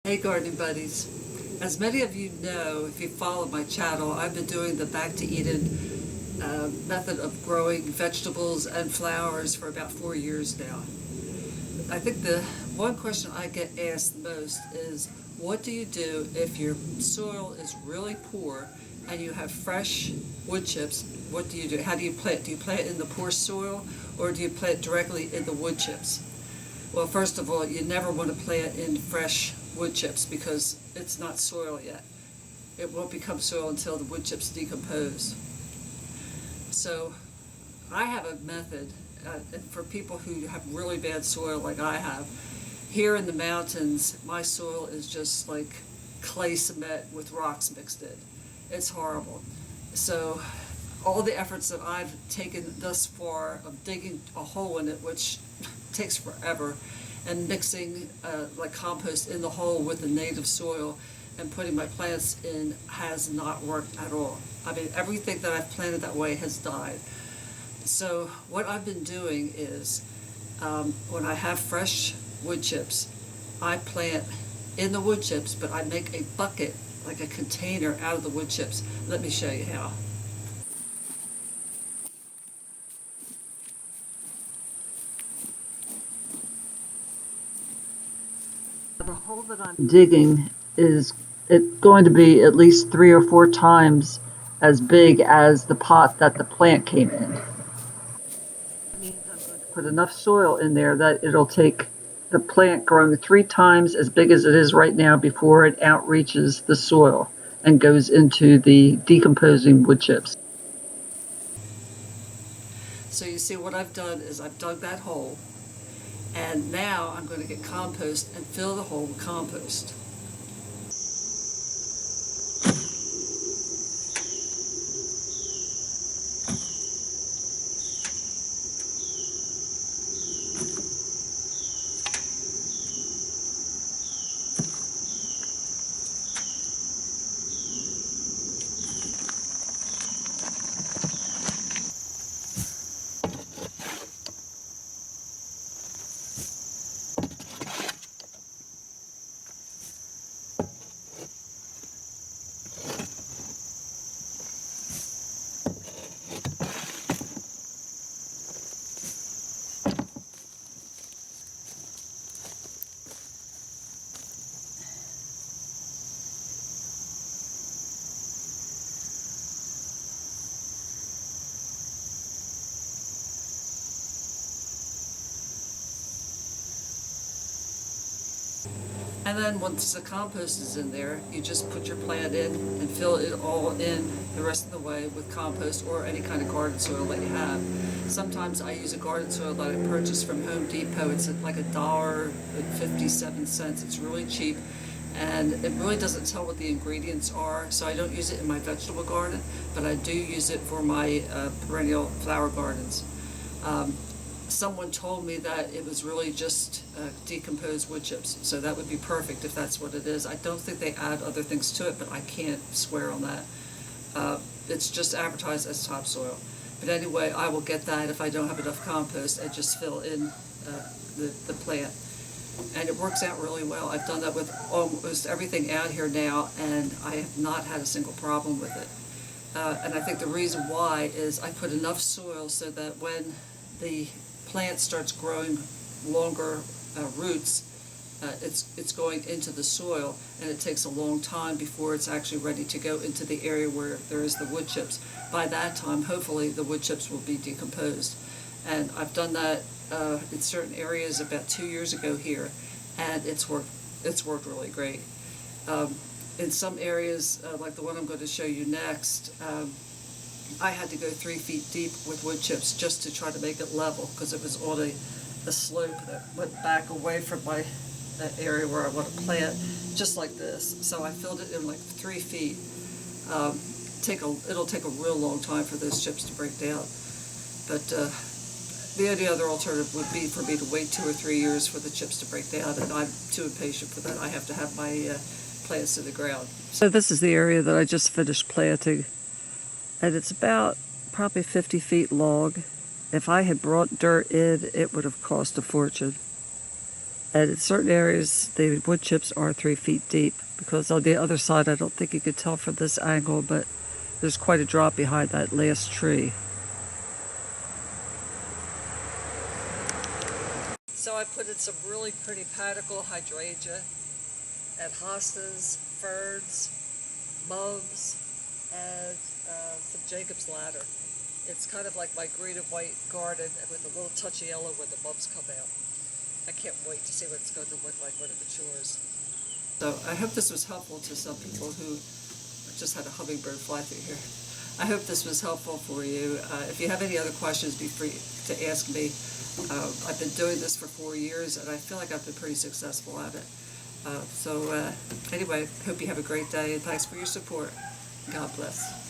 Hey gardening buddies. As many of you know, if you follow my channel, I've been doing the Back to Eden method of growing vegetables and flowers for about 4 years now. I think the one question I get asked most is, what do you do if your soil is really poor and you have fresh wood chips? What do you do? How do you plant? Do you plant in the poor soil or do you plant directly in the wood chips? Well, first of all, you never want to plant in fresh wood chips because it's not soil yet. It won't become soil until the wood chips decompose. So I have a method for people who have really bad soil like I have. Here in the mountains, my soil is just like clay cement with rocks mixed in. It's horrible. So all the efforts that I've taken thus far of digging a hole in it, which takes forever, and mixing like compost in the hole with the native soil and putting my plants in has not worked at all. I mean, everything that I've planted that way has died. So what I've been doing is when I have fresh wood chips, I plant in the wood chips, but I make a bucket, like a container, out of the wood chips. Let me show you how. The hole that I'm digging is going to be at least 3 or 4 times as big as the pot that the plant came in. That means I'm going to put enough soil in there that it'll take the plant growing 3 times as big as it is right now before it outreaches the soil and goes into the decomposing wood chips. So you see what I've done is I've dug that hole, and now I'm going to get compost and fill the hole with compost. And then once the compost is in there, you just put your plant in and fill it all in the rest of the way with compost or any kind of garden soil that you have. Sometimes I use a garden soil that I purchased from Home Depot. It's like $1.57. It's really cheap, and it really doesn't tell what the ingredients are, so I don't use it in my vegetable garden, but I do use it for my perennial flower gardens. Someone told me that it was really just decomposed wood chips, so that would be perfect if that's what it is. I don't think they add other things to it, but I can't swear on that. It's just advertised as topsoil. But anyway, I will get that if I don't have enough compost and just fill in the plant. And it works out really well. I've done that with almost everything out here now, and I have not had a single problem with it. And I think the reason why is I put enough soil so that when the plant starts growing longer roots, it's going into the soil, and it takes a long time before it's actually ready to go into the area where there is the wood chips. By that time, hopefully, the wood chips will be decomposed. And I've done that in certain areas about 2 years ago here, and it's worked really great. In some areas, like the one I'm going to show you next, I had to go 3 feet deep with wood chips just to try to make it level, because it was on a slope that went back away from my area where I want to plant, just like this. So I filled it in like 3 feet. It'll take a real long time for those chips to break down. But the only other alternative would be for me to wait 2 or 3 years for the chips to break down, and I'm too impatient for that. I have to have my plants in the ground. So this is the area that I just finished planting, and it's about probably 50 feet long. If I had brought dirt in, it would have cost a fortune. And in certain areas, the wood chips are 3 feet deep, because on the other side, I don't think you could tell from this angle, but there's quite a drop behind that last tree. So I put in some really pretty panicle hydrangea and hostas, ferns, mums, and some Jacob's ladder. It's kind of like my green and white garden, and with a little touch of yellow when the mums come out. I can't wait to see what it's going to look like when it matures. So I hope this was helpful to some people who just had a hummingbird fly through here. I hope this was helpful for you. If you have any other questions, be free to ask me. I've been doing this for 4 years, and I feel like I've been pretty successful at it. Anyway, hope you have a great day, and thanks for your support. God bless.